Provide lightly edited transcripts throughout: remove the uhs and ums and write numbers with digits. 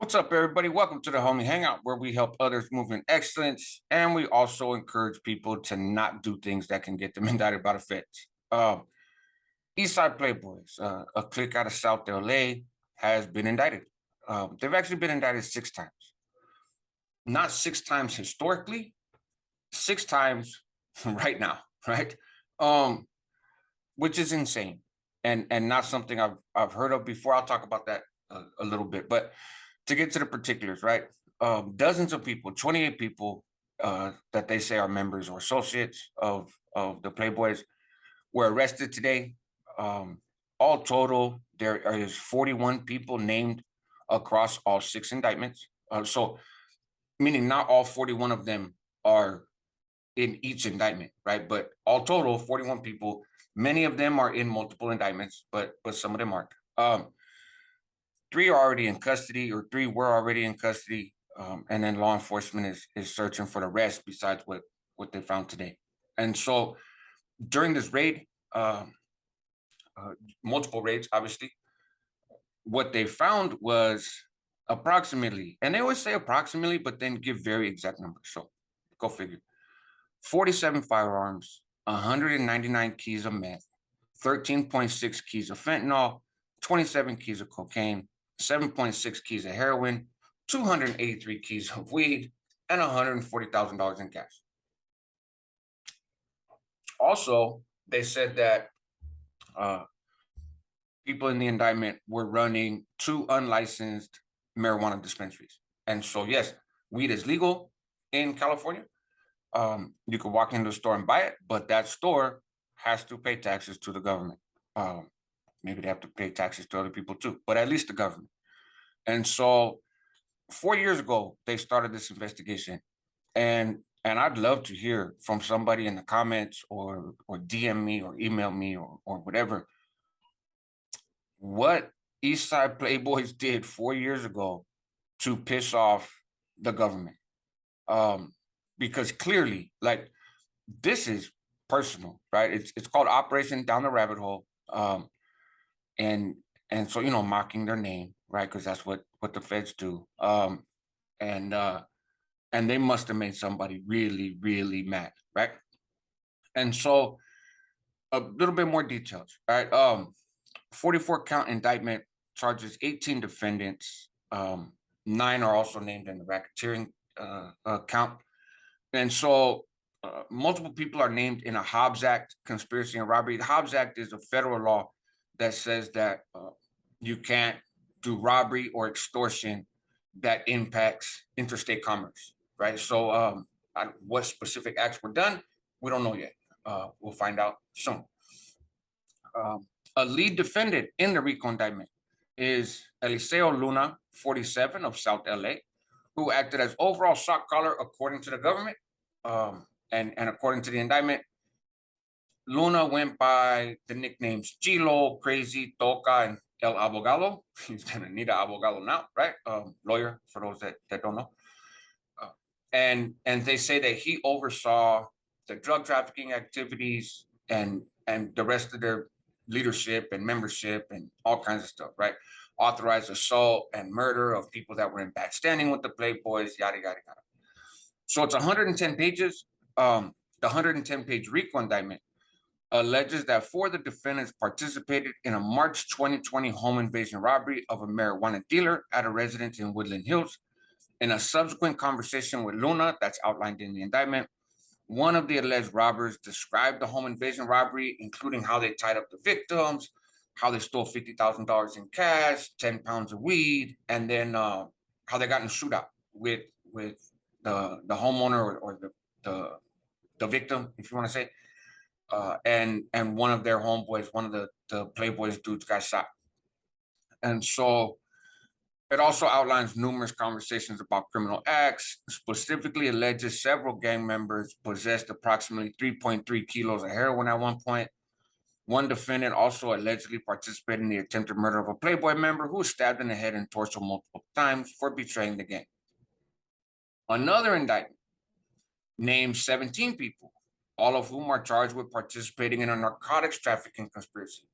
What's up, everybody? Welcome to the Homie Hangout, where we help others move in excellence, and we also encourage people to not do things that can get them indicted by the feds. East Side Playboys, a clique out of South LA, has been indicted. They've actually been indicted 6 times. Not 6 times historically, 6 times right now, right? Which is insane and not something I've heard of before. I'll talk about that a little bit, but to get to the particulars, right? Dozens of people, 28 people that they say are members or associates of the Playboys were arrested today. All total, there is 41 people named across all 6 indictments. So meaning not all 41 of them are in each indictment, right? But all total, 41 people. Many of them are in multiple indictments, but some of them aren't. 3 are already in custody, or 3 were already in custody, and then law enforcement is searching for the rest besides what they found today. And so during this raid, multiple raids, obviously, what they found was approximately, and they always say approximately, but then give very exact numbers. So go figure. 47 firearms, 199 keys of meth, 13.6 keys of fentanyl, 27 keys of cocaine, 7.6 keys of heroin, 283 keys of weed, and $140,000 in cash. Also, they said that people in the indictment were running 2 unlicensed marijuana dispensaries. And so, yes, weed is legal in California. You could walk into a store and buy it, but that store has to pay taxes to the government. Maybe they have to pay taxes to other people too, but at least the government. And so 4 years ago, they started this investigation. And I'd love to hear from somebody in the comments or DM me or email me or whatever, what East Side Playboys did 4 years ago to piss off the government. Because clearly, like, this is personal, right? It's called Operation Down the Rabbit Hole. And so, mocking their name, right? Because that's what the feds do. And they must have made somebody really, really mad, right? And so a little bit more details, right? 44 count indictment charges 18 defendants. 9 are also named in the racketeering count. And so multiple people are named in a Hobbs Act conspiracy and robbery. The Hobbs Act is a federal law that says that you can't do robbery or extortion that impacts interstate commerce, right? So what specific acts were done, we don't know yet. We'll find out soon. A lead defendant in the RICO indictment is Eliseo Luna, 47, of South LA, who acted as overall shot caller according to the government. And according to the indictment, Luna went by the nicknames Chilo, Crazy, Toca, and El Abogado. He's gonna need an abogado now, right? Lawyer, for those that don't know. And they say that he oversaw the drug trafficking activities and the rest of their leadership and membership and all kinds of stuff, right? Authorized assault and murder of people that were in bad standing with the Playboys, yada, yada, yada. So it's 110 pages. The 110-page RICO indictment alleges that 4 of the defendants participated in a March 2020 home invasion robbery of a marijuana dealer at a residence in Woodland Hills. In a subsequent conversation with Luna that's outlined in the indictment, one of the alleged robbers described the home invasion robbery, including how they tied up the victims, how they stole $50,000 in cash, 10 pounds of weed, and then how they got in a shootout with the homeowner or the victim, if you want to say. And one of their homeboys, one of the Playboys dudes, got shot. And so it also outlines numerous conversations about criminal acts, specifically alleges several gang members possessed approximately 3.3 kilos of heroin at one point. One defendant also allegedly participated in the attempted murder of a Playboy member who was stabbed in the head and torso multiple times for betraying the gang. Another indictment names 17 people, all of whom are charged with participating in a narcotics trafficking conspiracy.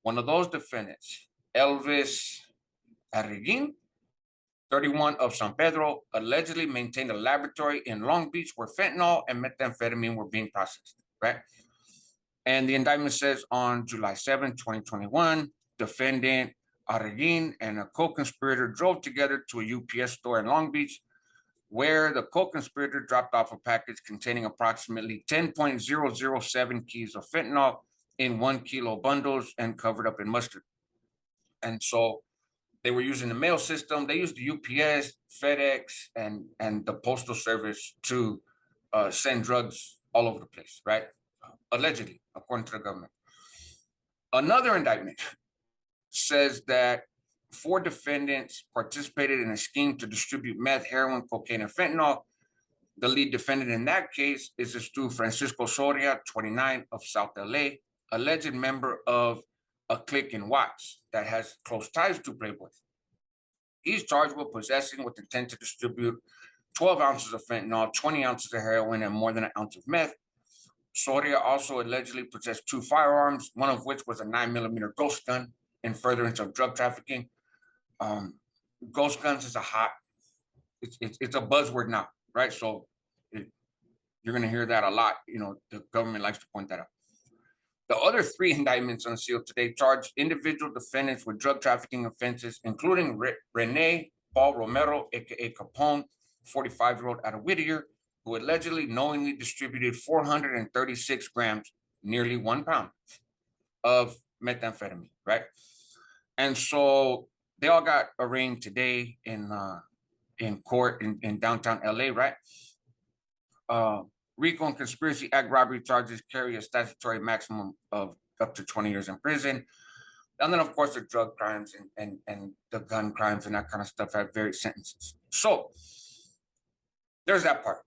One of those defendants, Elvis Arriguin, 31 of San Pedro, allegedly maintained a laboratory in Long Beach where fentanyl and methamphetamine were being processed, right? And the indictment says on July 7, 2021, defendant Arreguin and a co-conspirator drove together to a UPS store in Long Beach, where the co-conspirator dropped off a package containing approximately 10.007 keys of fentanyl in 1 kilo bundles and covered up in mustard. And so they were using the mail system. They used the UPS, FedEx, and the Postal Service to send drugs all over the place, right? Allegedly, according to the government. Another indictment says that 4 defendants participated in a scheme to distribute meth, heroin, cocaine, and fentanyl. The lead defendant in that case is this dude, Francisco Soria, 29, of South LA, alleged member of a clique in Watts that has close ties to Playboys. He's charged with possessing with intent to distribute 12 ounces of fentanyl, 20 ounces of heroin, and more than an ounce of meth. Soria also allegedly possessed 2 firearms, one of which was a 9mm ghost gun in furtherance of drug trafficking. Ghost guns is it's a buzzword now, right? So you're going to hear that a lot. You know, the government likes to point that out. The other 3 indictments unsealed today charge individual defendants with drug trafficking offenses, including Rene Paul Romero, aka Capone, 45-year-old out of Whittier, who allegedly knowingly distributed 436 grams, nearly 1 pound, of methamphetamine, right? And so they all got arraigned today in court in downtown LA, right? RICO and Conspiracy Act robbery charges carry a statutory maximum of up to 20 years in prison. And then, of course, the drug crimes and the gun crimes and that kind of stuff have various sentences. So there's that part.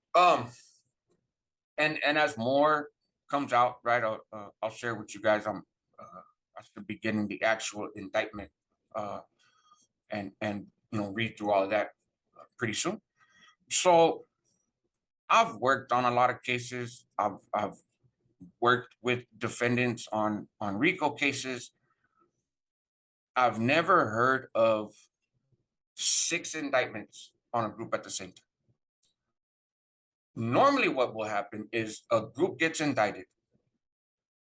And as more comes out, right, I'll share with you guys. I should be getting the actual indictment and you know, read through all of that pretty soon. So I've worked on a lot of cases. I've worked with defendants on RICO cases. I've never heard of 6 indictments on a group at the same time. Normally what will happen is a group gets indicted,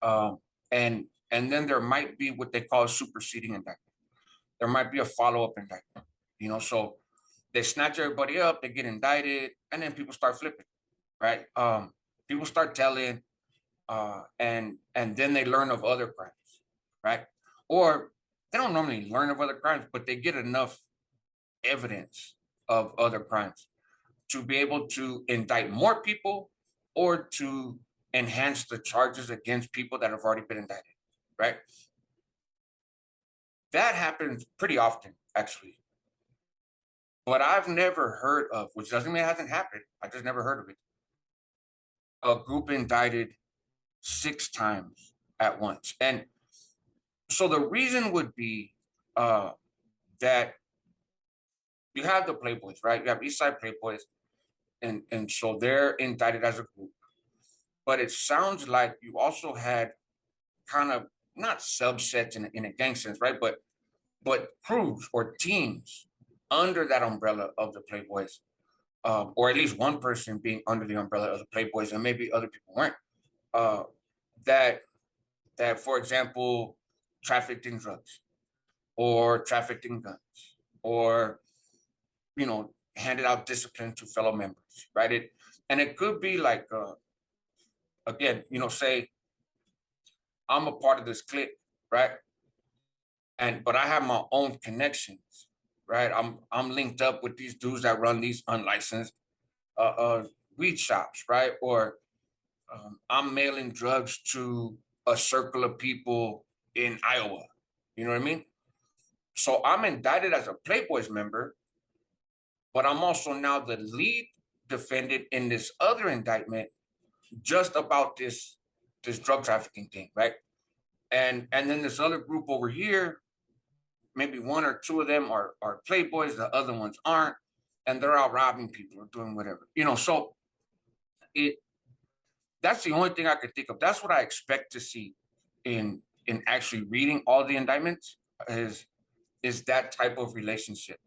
and then there might be what they call a superseding indictment. There might be a follow-up indictment, you know, so they snatch everybody up, they get indicted, and then people start flipping, right? People start telling, and then they learn of other crimes, right? Or they don't normally learn of other crimes, but they get enough evidence of other crimes to be able to indict more people or to enhance the charges against people that have already been indicted, right? That happens pretty often, actually. But I've never heard of, which doesn't mean it hasn't happened, I just never heard of it, a group indicted 6 times at once. And so the reason would be that you have the Playboys, right? You have East Side Playboys, and so they're indicted as a group. But it sounds like you also had kind of not subsets in a gang sense, right? But crews or teams under that umbrella of the Playboys, or at least one person being under the umbrella of the Playboys, and maybe other people weren't. That, for example, trafficked in drugs, or trafficked in guns, or you know, handed out discipline to fellow members, right? It could be like, again, you know, say I'm a part of this clique, right? But I have my own connections, right? I'm linked up with these dudes that run these unlicensed weed shops, right? Or I'm mailing drugs to a circle of people in Iowa. You know what I mean? So I'm indicted as a Playboys member, but I'm also now the lead defendant in this other indictment just about this drug trafficking thing, right? And then this other group over here, maybe 1 or 2 of them are Playboys, the other ones aren't, and they're out robbing people or doing whatever, you know. So that's the only thing I could think of. That's what I expect to see in actually reading all the indictments is that type of relationship.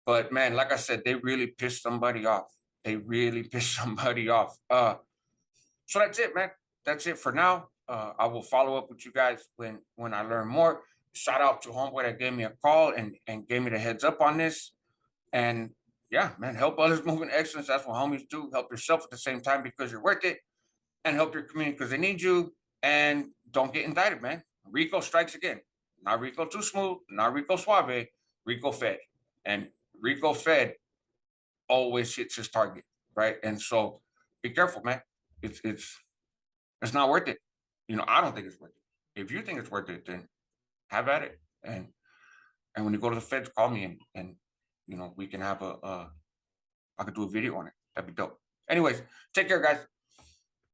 But man, like I said, they really pissed somebody off. They really pissed somebody off. So that's it, man. That's it for now. I will follow up with you guys when I learn more. Shout out to homeboy that gave me a call and gave me the heads up on this. And yeah, man, help others move in excellence. That's what homies do. Help yourself at the same time because you're worth it, and help your community because they need you. And don't get indicted, man. Rico strikes again. Not Rico too smooth, not Rico suave, Rico fed. And Rico fed always hits his target, right? And so be careful, man. It's not worth it. I don't think it's worth it. If you think it's worth it, then have at it. And when you go to the feds, call me and we can have I could do a video on it. That'd be dope. Anyways, take care, guys.